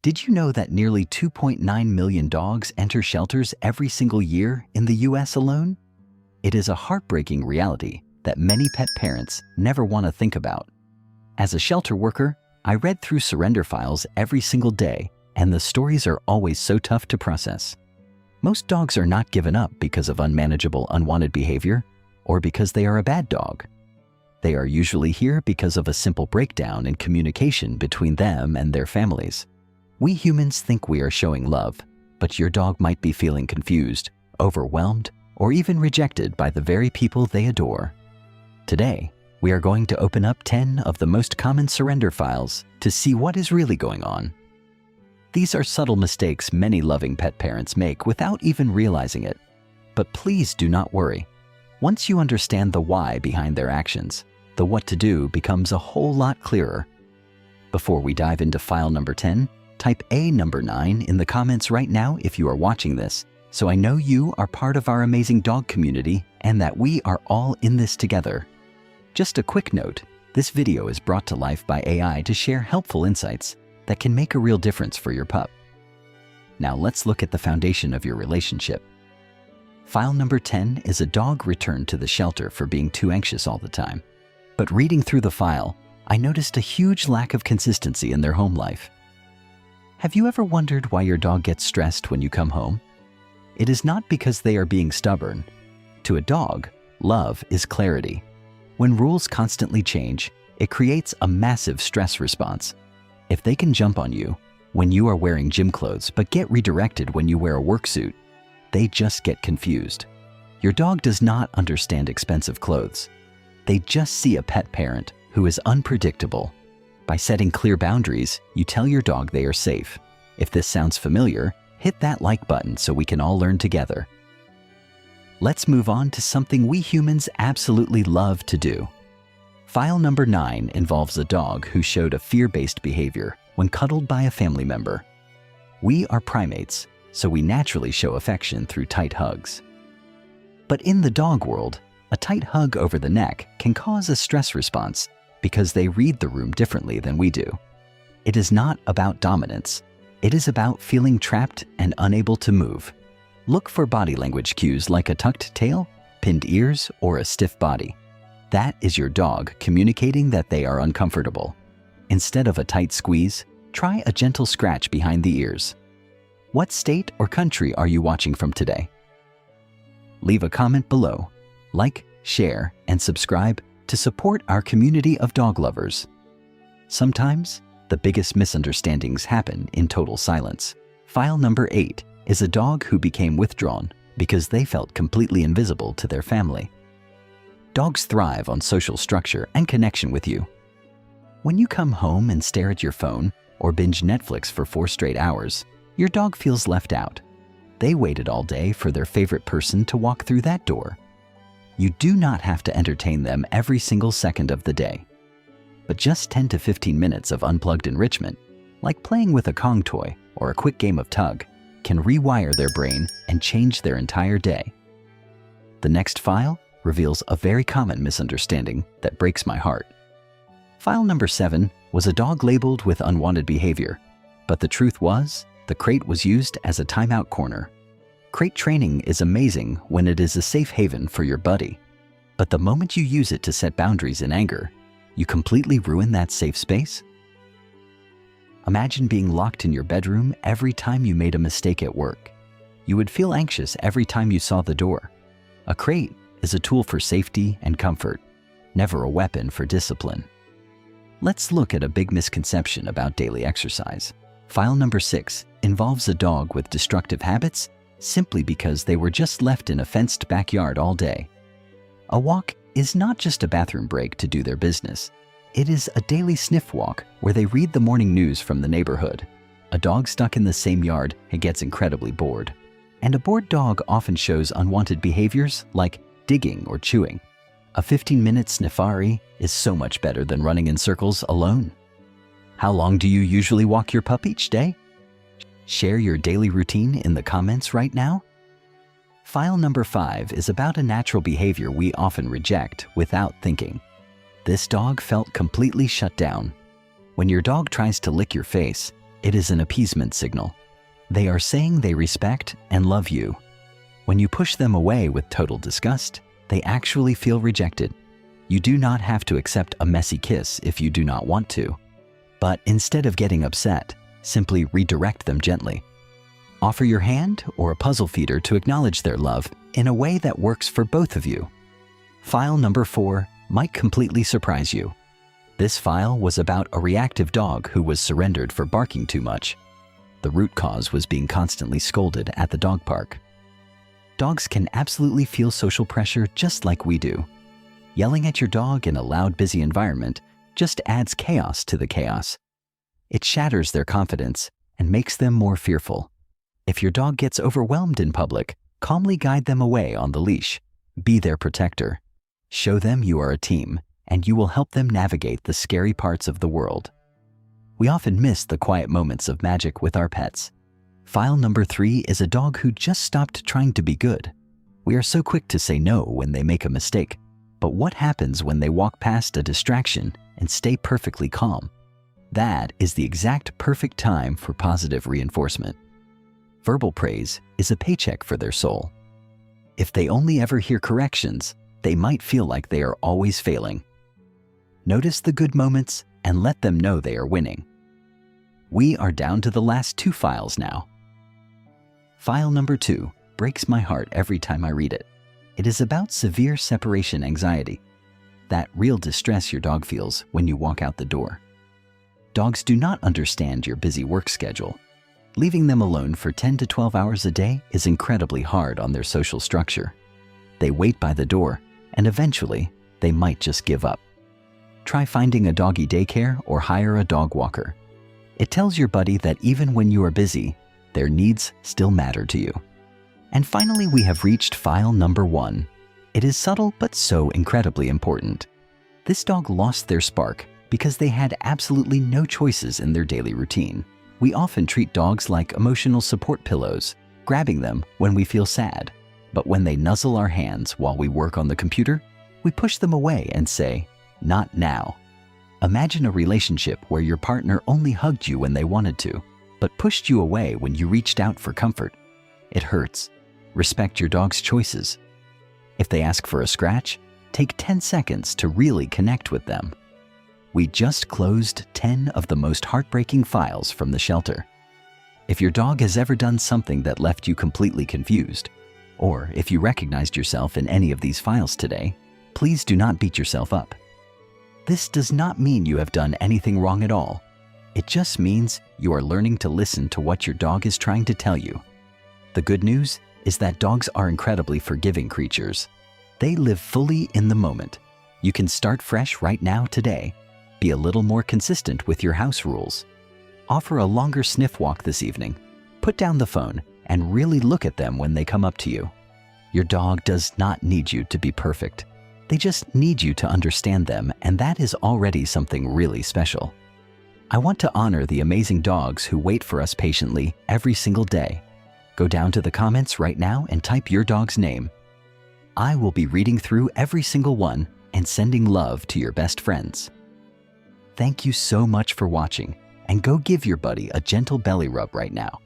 Did you know that nearly 2.9 million dogs enter shelters every single year in the US alone? It is a heartbreaking reality that many pet parents never want to think about. As a shelter worker, I read through surrender files every single day, and the stories are always so tough to process. Most dogs are not given up because of unmanageable, unwanted behavior or because they are a bad dog. They are usually here because of a simple breakdown in communication between them and their families. We humans think we are showing love, but your dog might be feeling confused, overwhelmed, or even rejected by the very people they adore. Today, we are going to open up 10 of the most common surrender files to see what is really going on. These are subtle mistakes many loving pet parents make without even realizing it. But please do not worry. Once you understand the why behind their actions, the what to do becomes a whole lot clearer. Before we dive into file number 10, type A number 9 in the comments right now if you are watching this, so I know you are part of our amazing dog community and that we are all in this together. Just a quick note, this video is brought to life by AI to share helpful insights that can make a real difference for your pup. Now let's look at the foundation of your relationship. File number 10 is a dog returned to the shelter for being too anxious all the time. But reading through the file, I noticed a huge lack of consistency in their home life. Have you ever wondered why your dog gets stressed when you come home? It is not because they are being stubborn. To a dog, love is clarity. When rules constantly change, it creates a massive stress response. If they can jump on you when you are wearing gym clothes but get redirected when you wear a work suit, they just get confused. Your dog does not understand expensive clothes. They just see a pet parent who is unpredictable. By setting clear boundaries, you tell your dog they are safe. If this sounds familiar, hit that like button so we can all learn together. Let's move on to something we humans absolutely love to do. File number 9 involves a dog who showed a fear-based behavior when cuddled by a family member. We are primates, so we naturally show affection through tight hugs. But in the dog world, a tight hug over the neck can cause a stress response because they read the room differently than we do. It is not about dominance. It is about feeling trapped and unable to move. Look for body language cues like a tucked tail, pinned ears, or a stiff body. That is your dog communicating that they are uncomfortable. Instead of a tight squeeze, try a gentle scratch behind the ears. What state or country are you watching from today? Leave a comment below. Like, share, and subscribe to support our community of dog lovers. Sometimes, the biggest misunderstandings happen in total silence. File number 8 is a dog who became withdrawn because they felt completely invisible to their family. Dogs thrive on social structure and connection with you. When you come home and stare at your phone or binge Netflix for 4 straight hours, your dog feels left out. They waited all day for their favorite person to walk through that door. You do not have to entertain them every single second of the day. But just 10 to 15 minutes of unplugged enrichment, like playing with a Kong toy or a quick game of tug, can rewire their brain and change their entire day. The next file reveals a very common misunderstanding that breaks my heart. File number 7 was a dog labeled with unwanted behavior, but the truth was, the crate was used as a timeout corner. Crate training is amazing when it is a safe haven for your buddy, but the moment you use it to set boundaries in anger, you completely ruin that safe space. Imagine being locked in your bedroom every time you made a mistake at work. You would feel anxious every time you saw the door. A crate is a tool for safety and comfort, never a weapon for discipline. Let's look at a big misconception about daily exercise. File number 6 involves a dog with destructive habits simply because they were just left in a fenced backyard all day. A walk is not just a bathroom break to do their business. It is a daily sniff walk where they read the morning news from the neighborhood. A dog stuck in the same yard gets incredibly bored. And a bored dog often shows unwanted behaviors like digging or chewing. A 15-minute sniffari is so much better than running in circles alone. How long do you usually walk your pup each day? Share your daily routine in the comments right now. File number 5 is about a natural behavior we often reject without thinking. This dog felt completely shut down. When your dog tries to lick your face, It is an appeasement signal. They are saying they respect and love you. When you push them away with total disgust, they actually feel rejected. You do not have to accept a messy kiss if you do not want to. But instead of getting upset, simply redirect them gently. Offer your hand or a puzzle feeder to acknowledge their love in a way that works for both of you. File number 4 might completely surprise you. This file was about a reactive dog who was surrendered for barking too much. The root cause was being constantly scolded at the dog park. Dogs can absolutely feel social pressure just like we do. Yelling at your dog in a loud, busy environment just adds chaos to the chaos. It shatters their confidence and makes them more fearful. If your dog gets overwhelmed in public, calmly guide them away on the leash. Be their protector. Show them you are a team, and you will help them navigate the scary parts of the world. We often miss the quiet moments of magic with our pets. File number 3 is a dog who just stopped trying to be good. We are so quick to say no when they make a mistake, but what happens when they walk past a distraction and stay perfectly calm? That is the exact perfect time for positive reinforcement. Verbal praise is a paycheck for their soul. If they only ever hear corrections, they might feel like they are always failing. Notice the good moments and let them know they are winning. We are down to the last 2 files now. File number 2 breaks my heart every time I read it. It is about severe separation anxiety, that real distress your dog feels when you walk out the door. Dogs do not understand your busy work schedule. Leaving them alone for 10 to 12 hours a day is incredibly hard on their social structure. They wait by the door, and eventually, they might just give up. Try finding a doggy daycare or hire a dog walker. It tells your buddy that even when you are busy, their needs still matter to you. And finally, we have reached file number 1. It is subtle but so incredibly important. This dog lost their spark because they had absolutely no choices in their daily routine. We often treat dogs like emotional support pillows, grabbing them when we feel sad. But when they nuzzle our hands while we work on the computer, we push them away and say, "Not now." Imagine a relationship where your partner only hugged you when they wanted to, but pushed you away when you reached out for comfort. It hurts. Respect your dog's choices. If they ask for a scratch, take 10 seconds to really connect with them. We just closed 10 of the most heartbreaking files from the shelter. If your dog has ever done something that left you completely confused, or if you recognized yourself in any of these files today, please do not beat yourself up. This does not mean you have done anything wrong at all. It just means you are learning to listen to what your dog is trying to tell you. The good news is that dogs are incredibly forgiving creatures. They live fully in the moment. You can start fresh right now today. Be a little more consistent with your house rules. Offer a longer sniff walk this evening. Put down the phone and really look at them when they come up to you. Your dog does not need you to be perfect. They just need you to understand them, and that is already something really special. I want to honor the amazing dogs who wait for us patiently every single day. Go down to the comments right now and type your dog's name. I will be reading through every single one and sending love to your best friends. Thank you so much for watching, and go give your buddy a gentle belly rub right now.